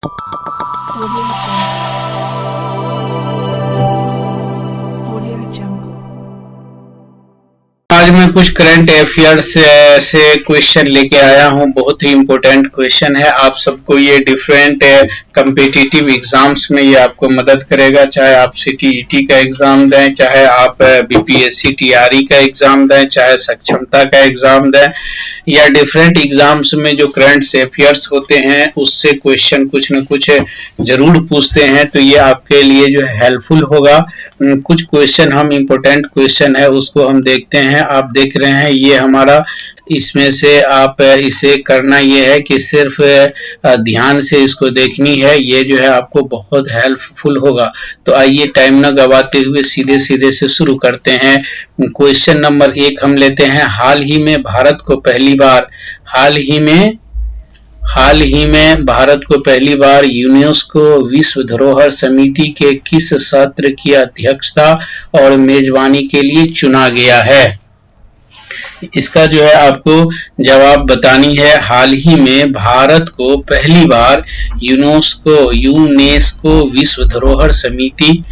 Audio Jungle. आज मैं कुछ करंट अफेयर्स से क्वेश्चन लेके आया हूं। बहुत ही इम्पोर्टेंट क्वेश्चन है। आप सबको ये डिफरेंट कम्पिटिटिव एग्जाम्स में ये आपको मदद करेगा। चाहे आप सीटीईटी का एग्जाम दें, चाहे आप बीपीएससी टीआरई का एग्जाम दें, चाहे सक्षमता का एग्जाम दें, या डिफरेंट एग्जाम्स में जो करंट अफेयर्स होते हैं उससे क्वेश्चन कुछ न कुछ जरूर पूछते हैं। तो ये आपके लिए जो है हेल्पफुल होगा। कुछ क्वेश्चन हम इम्पोर्टेंट क्वेश्चन है उसको हम देखते हैं। आप देख रहे हैं ये हमारा, इसमें से आप इसे करना ये है कि सिर्फ ध्यान से इसको देखनी है। ये जो है आपको बहुत हेल्पफुल होगा। तो आइए टाइम न गवाते हुए सीधे सीधे से शुरू करते हैं। क्वेश्चन नंबर 1 हम लेते हैं। हाल ही में भारत को पहली बार यूनेस्को विश्व धरोहर समिति के किस सत्र की अध्यक्षता और मेजबानी के लिए चुना गया है? इसका जो है आपको जवाब बतानी है। हाल ही में भारत को पहली बार यूनेस्को विश्व धरोहर समिति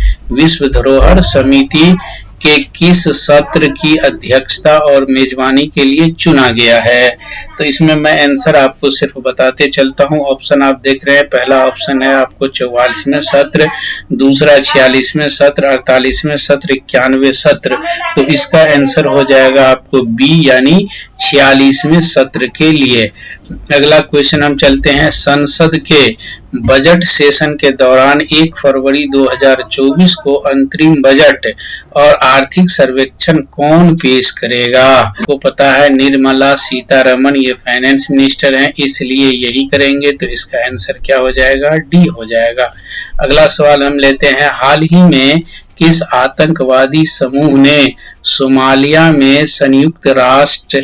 के किस सत्र की अध्यक्षता और मेजबानी के लिए चुना गया है? तो इसमें मैं आंसर आपको सिर्फ बताते चलता हूं। ऑप्शन आप देख रहे हैं। पहला ऑप्शन है आपको 44वें सत्र, दूसरा 46वें सत्र, 48वें सत्र, 91वें सत्र। तो इसका आंसर हो जाएगा आपको बी यानी 46वें सत्र के लिए। अगला क्वेश्चन हम चलते हैं। संसद के बजट सेशन के दौरान 1 फरवरी 2024 को अंतरिम बजट और आर्थिक सर्वेक्षण कौन पेश करेगा? आपको पता है निर्मला सीतारमण ये फाइनेंस मिनिस्टर हैं, इसलिए यही करेंगे। तो इसका आंसर क्या हो जाएगा? डी हो जाएगा। अगला सवाल हम लेते हैं। हाल ही में किस आतंकवादी समूह ने सोमालिया में संयुक्त राष्ट्र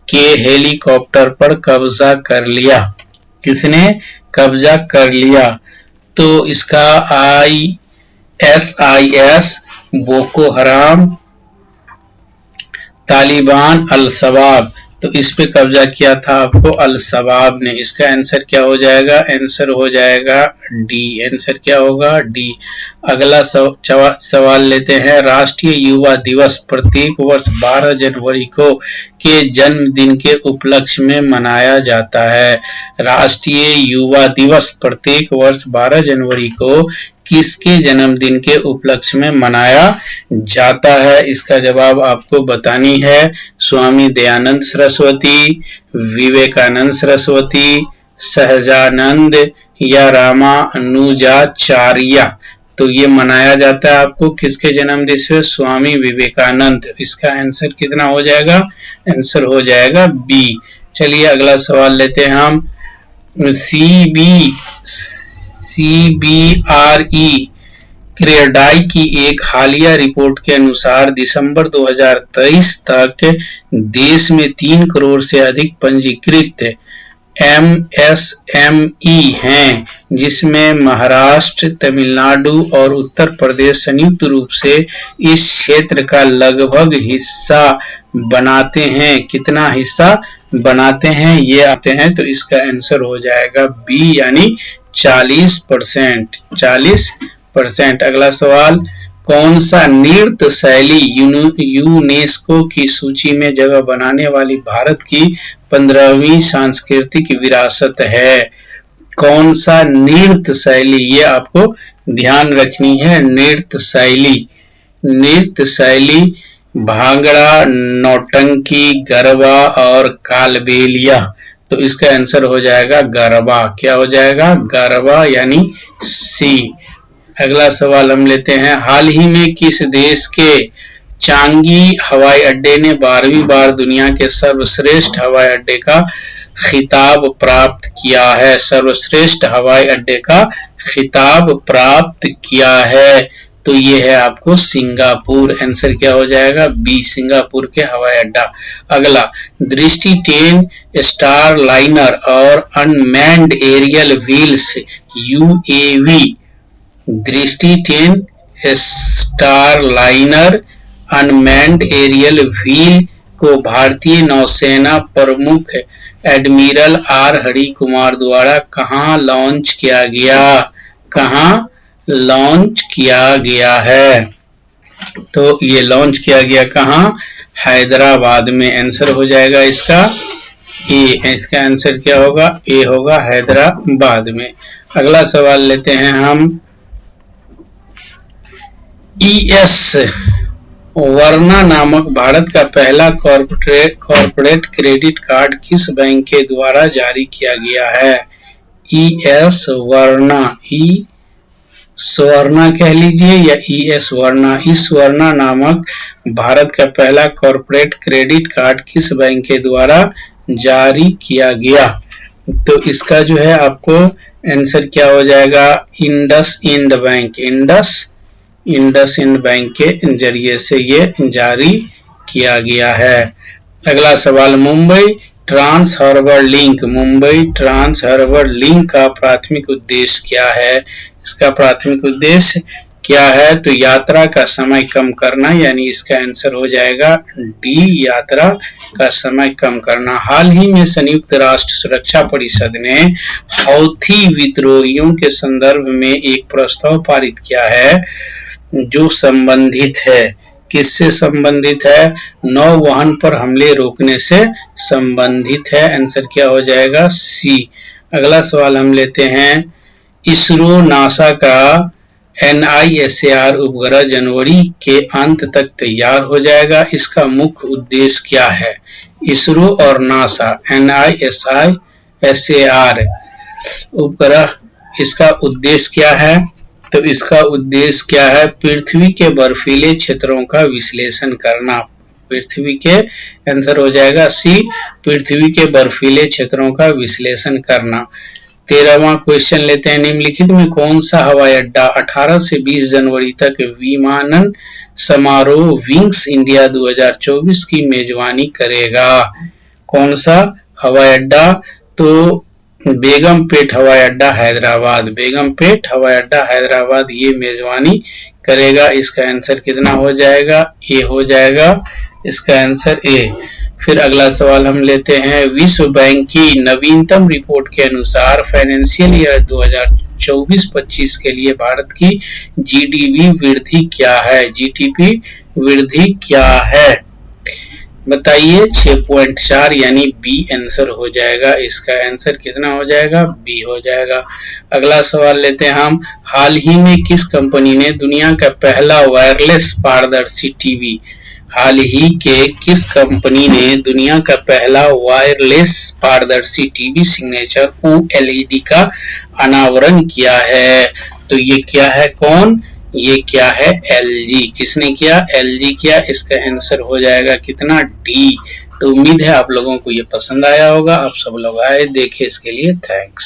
के हेलीकॉप्टर पर कब्जा कर लिया? किसने कब्जा कर लिया? तो इसका ISIS, बोको हराम, तालिबान, अल शबाब। तो इस पे कब्जा किया था आपको अल शबाब ने। इसका आंसर क्या हो जाएगा? आंसर हो जाएगा डी। आंसर क्या होगा? डी। अगला सवाल लेते हैं। राष्ट्रीय युवा दिवस प्रत्येक वर्ष 12 जनवरी को के जन्मदिन के उपलक्ष्य में मनाया जाता है। राष्ट्रीय युवा दिवस प्रत्येक वर्ष 12 जनवरी को किसके जन्मदिन के उपलक्ष्य में मनाया जाता है? इसका जवाब आपको बतानी है। स्वामी दयानंद सरस्वती, विवेकानंद सरस्वती, सहजानंद या रामानुजाचार्य। तो ये मनाया जाता है आपको किसके जन्मदिन से? स्वामी विवेकानंद। इसका आंसर कितना हो जाएगा? आंसर हो जाएगा बी। चलिए अगला सवाल लेते हैं हम। CBRE क्रेडाई की एक हालिया रिपोर्ट के अनुसार दिसंबर 2023 तक देश में 3 करोड़ से अधिक पंजीकृत MSME हैं, जिसमें महाराष्ट्र, तमिलनाडु और उत्तर प्रदेश संयुक्त रूप से इस क्षेत्र का लगभग हिस्सा बनाते हैं। कितना हिस्सा बनाते हैं ये आते हैं? तो इसका आंसर हो जाएगा बी यानी 40%। 40%। अगला सवाल। कौन सा नृत्य शैली यूनेस्को की सूची में जगह बनाने वाली भारत की 15वीं सांस्कृतिक विरासत है? कौन सा नृत्य शैली? ये आपको ध्यान रखनी है। नृत्य शैली भांगड़ा, नौटंकी, गरबा और कालबेलिया। तो इसका आंसर हो जाएगा गरबा। क्या हो जाएगा? गरबा यानी सी। अगला सवाल हम लेते हैं। हाल ही में किस देश के चांगी हवाई अड्डे ने 12वीं बार दुनिया के सर्वश्रेष्ठ हवाई अड्डे का खिताब प्राप्त किया है? सर्वश्रेष्ठ हवाई अड्डे का खिताब प्राप्त किया है? तो ये है आपको सिंगापुर। आंसर क्या हो जाएगा? बी, सिंगापुर के हवाई अड्डा। अगला। दृष्टि 10 स्टार लाइनर और unmanned aerial wheels UAV, Drishti 10 Starliner unmanned aerial wheel को भारतीय नौसेना प्रमुख एडमिरल आर हरि कुमार द्वारा कहाँ लॉन्च किया गया, कहाँ लॉन्च किया गया है? तो ये लॉन्च किया गया कहाँ? हैदराबाद में। आंसर हो जाएगा इसका ए। इसका आंसर क्या होगा? ए होगा, हैदराबाद में। अगला सवाल लेते हैं हम। ईएस वर्ना नामक भारत का पहला कॉर्पोरेट क्रेडिट कार्ड किस बैंक के द्वारा जारी किया गया है? ईएस वर्ना, ई स्वर्णा कह लीजिए या ईएस वर्ना। इस वर्ना नामक भारत का पहला कॉर्पोरेट क्रेडिट कार्ड किस बैंक के द्वारा जारी किया गया? तो इसका जो है आपको आंसर क्या हो जाएगा? इंडसइंड बैंक। इंडसइंड बैंक के जरिए से ये जारी किया गया है। अगला सवाल, मुंबई ट्रांस हार्बर लिंक का प्राथमिक उद्देश्य क्या है? इसका प्राथमिक उद्देश्य क्या है? तो यात्रा का समय कम करना, यानी इसका आंसर हो जाएगा डी, यात्रा का समय कम करना। हाल ही में संयुक्त राष्ट्र सुरक्षा परिषद ने हौथी विद्रोहियों के संदर्भ में एक प्रस्ताव पारित किया है जो संबंधित है, किससे संबंधित है? नौवहन पर हमले रोकने से संबंधित है। आंसर क्या हो जाएगा? सी। अगला सवाल हम लेते हैं। इसरो नासा का NISAR उपग्रह जनवरी के अंत तक तैयार हो जाएगा। इसका मुख्य उद्देश्य क्या है? इसरो और नासा NISAR उपग्रह, इसका उद्देश्य क्या है? तो इसका उद्देश्य क्या है? पृथ्वी के बर्फीले क्षेत्रों का विश्लेषण करना। पृथ्वी के, आंसर हो जाएगा सी, पृथ्वी के बर्फीले क्षेत्रों का विश्लेषण करना। 13वां क्वेश्चन लेते हैं। निम्नलिखित में कौन सा हवाई अड्डा 18 से 20 जनवरी तक विमानन समारोह विंग्स इंडिया 2024 की मेजबानी करेगा? कौन सा हवाई अड्डा? तो बेगमपेट हवाई अड्डा हैदराबाद, बेगमपेट हवाई अड्डा हैदराबाद ये मेजबानी करेगा। इसका आंसर कितना हो जाएगा? ए हो जाएगा, इसका आंसर ए। फिर अगला सवाल हम लेते हैं। विश्व बैंक की नवीनतम रिपोर्ट के अनुसार फाइनेंशियल ईयर 2024-25 के लिए भारत की जीडीपी वृद्धि क्या है? जीडीपी वृद्धि क्या है बताइए? 6.4, यानी बी आंसर हो जाएगा। इसका आंसर कितना हो जाएगा? बी हो जाएगा। अगला सवाल लेते हैं हम। हाल ही में किस कंपनी ने दुनिया का पहला वायरलेस पारदर्शी टीवी, हाल ही के किस कंपनी ने दुनिया का पहला वायरलेस पारदर्शी टीवी सिग्नेचर OLED का अनावरण किया है? तो ये क्या है? कौन? ये क्या है? LG। किसने किया? LG किया। इसका आंसर हो जाएगा कितना? डी। तो उम्मीद है आप लोगों को ये पसंद आया होगा। आप सब लोग आए देखे, इसके लिए थैंक्स।